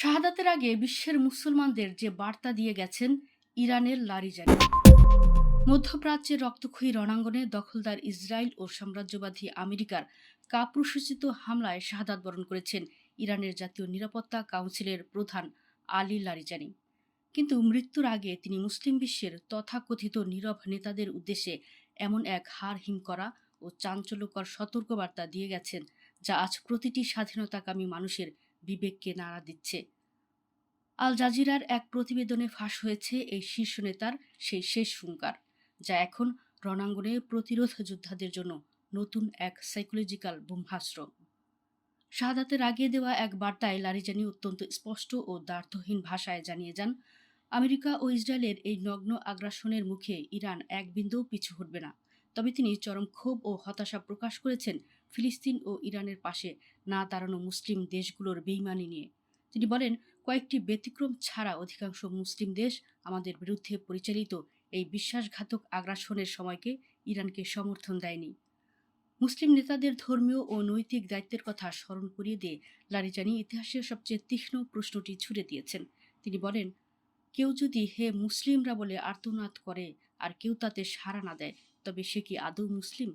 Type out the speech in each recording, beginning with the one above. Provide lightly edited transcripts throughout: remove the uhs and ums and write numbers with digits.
শাহাদাতের আগে বিশ্বের মুসলমানদের যে বার্তা দিয়ে গেছেন ইরানের লারিজানি। মধ্যপ্রাচ্যের রক্তক্ষয়ী রণাঙ্গনে দখলদার ইসরায়েল ও সাম্রাজ্যবাদী আমেরিকার কাপুরুষোচিত হামলায় শাহাদাত বরণ করেছেন ইরানের জাতীয় নিরাপত্তা কাউন্সিলের প্রধান আলী লারিজানি। কিন্তু মৃত্যুর আগে তিনি মুসলিম বিশ্বের তথাকথিত নীরব নেতাদের উদ্দেশ্যে এমন এক হাড় হিম করা ও চাঞ্চল্যকর সতর্কবার্তা দিয়ে গেছেন, যা আজ প্রতিটি স্বাধীনতাকামী মানুষের বিবেককে নাড়া দিচ্ছে। আল জাজিরার এক প্রতিবেদনে ফাঁস হয়েছে এই শীর্ষ নেতার সেই শেষ হুঙ্কার, যা এখন রণাঙ্গনে প্রতিরোধ যোদ্ধাদের জন্য নতুন এক সাইকোলজিক্যাল ব্রহ্মাস্ত্র। শাহাদাতের আগে দেওয়া এক বার্তায় লারিজানি অত্যন্ত স্পষ্ট ও দ্ব্যর্থহীন ভাষায় জানিয়ে যান, আমেরিকা ও ইসরায়েলের এই নগ্ন আগ্রাসনের মুখে ইরান এক বিন্দুও পিছু হটবে না। তবে তিনি চরম ক্ষোভ ও হতাশা প্রকাশ করেছেন ফিলিস্তিন ও ইরানের পাশে না দাঁড়ানো মুসলিম দেশগুলোর বেইমানি নিয়ে। তিনি বলেন, কয়েকটি ব্যতিক্রম ছাড়া অধিকাংশ মুসলিম দেশ আমাদের বিরুদ্ধে পরিচালিত এই বিশ্বাসঘাতক আগ্রাসনের সময়কে ইরানকে সমর্থন দেয়নি। মুসলিম নেতাদের ধর্মীয় ও নৈতিক দায়িত্বের কথা স্মরণ করিয়ে দিয়ে লারিজানি ইতিহাসের সবচেয়ে তীক্ষ্ণ প্রশ্নটি ছুড়ে দিয়েছেন। তিনি বলেন, কেউ যদি হে মুসলিমরা বলে আর্তনাদ করে আর কেউ তাতে সাড়া না দেয়, তবে সে কি আদৌ মুসলিম?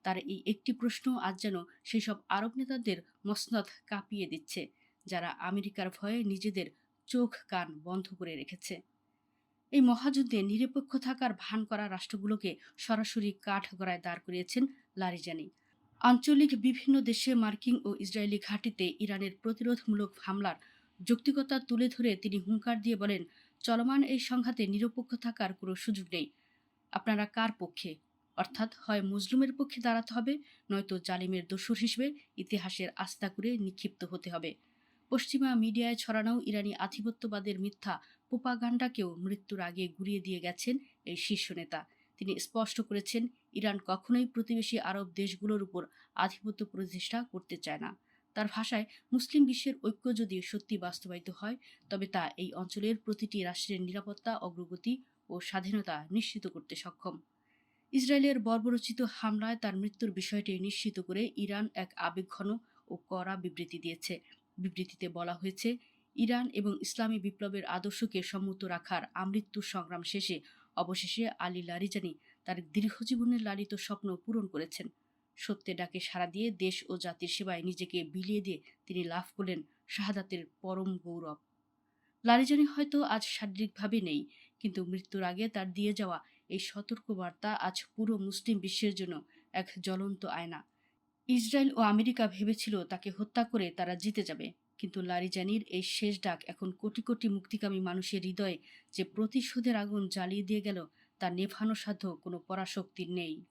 তার এই একটি প্রশ্ন আজ যেন সেই সব আরব নেতাদের মসনদ কাঁপিয়ে দিচ্ছে, যারা আমেরিকার ভয়ে নিজেদের চোখ কান বন্ধ করে রেখেছে। এই মহাযুদ্ধে নিরপেক্ষ থাকার ভান করা রাষ্ট্রগুলোকে সরাসরি কাঠগড়ায় দাঁড় করিয়েছেন লারিজানি। আঞ্চলিক বিভিন্ন দেশে মার্কিন ও ইসরায়েলি ঘাঁটিতে ইরানের প্রতিরোধমূলক হামলার যৌক্তিকতা তুলে ধরে তিনি হুঙ্কার দিয়ে বলেন, চলমান এই সংঘাতে নিরপেক্ষ থাকার কোনো সুযোগ নেই। আপনারা কার পক্ষে? অর্থাৎ হয় মজলুমের পক্ষে দাঁড়াতে হবে, নয়তো জালিমের দোসর হিসেবে ইতিহাসের আস্থা করে নিক্ষিপ্ত হতে হবে। পশ্চিমা মিডিয়ায় ছড়ানো ইরানি আধিপত্যবাদের মিথ্যা প্রোপাগান্ডাকেও মৃত্যুর আগে গুড়িয়ে দিয়ে গেছেন এই শীর্ষ নেতা। তিনি স্পষ্ট করেছেন, ইরান কখনোই প্রতিবেশী আরব দেশগুলোর উপর আধিপত্য প্রতিষ্ঠা করতে চায় না। তার ভাষায়, মুসলিম বিশ্বের ঐক্য যদি সত্যি বাস্তবায়িত হয়, তবে তা এই অঞ্চলের প্রতিটি রাষ্ট্রের নিরাপত্তা, অগ্রগতি ও স্বাধীনতা নিশ্চিত করতে সক্ষম। ইসরায়েলের বর্বরোচিত হামলায় তার মৃত্যুর বিষয়টি নিশ্চিত করে ইরান এক আবেগঘন ও কড়া বিবৃতি দিয়েছে। বিবৃতিতে বলা হয়েছে, ইরান এবং ইসলামী বিপ্লবের আদর্শকে সম্মত রাখার আমৃত্যু সংগ্রাম শেষে অবশেষে আলী লারিজানি তার দীর্ঘজীবনের লালিত স্বপ্ন পূরণ করেছেন। সত্যের ডাকে সাড়া দিয়ে দেশ ও জাতির সেবায় নিজেকে বিলিয়ে দিয়ে তিনি লাভ করলেন শাহাদাতের পরম গৌরব। লারিজানি হয়তো আজ শারীরিকভাবে নেই, কিন্তু মৃত্যুর আগে তার দিয়ে যাওয়া এই সতর্কবার্তা আজ পুরো মুসলিম বিশ্বের জন্য এক জ্বলন্ত আয়না। ইসরায়েল ও আমেরিকা ভেবেছিল তাকে হত্যা করে তারা জিতে যাবে, কিন্তু লারিজানির এই শেষ ডাক এখন কোটি কোটি মুক্তিকামী মানুষের হৃদয়ে যে প্রতিশোধের আগুন জ্বালিয়ে দিয়ে গেল, তা নেভানো সাধ্য কোনো পরাশক্তির নেই।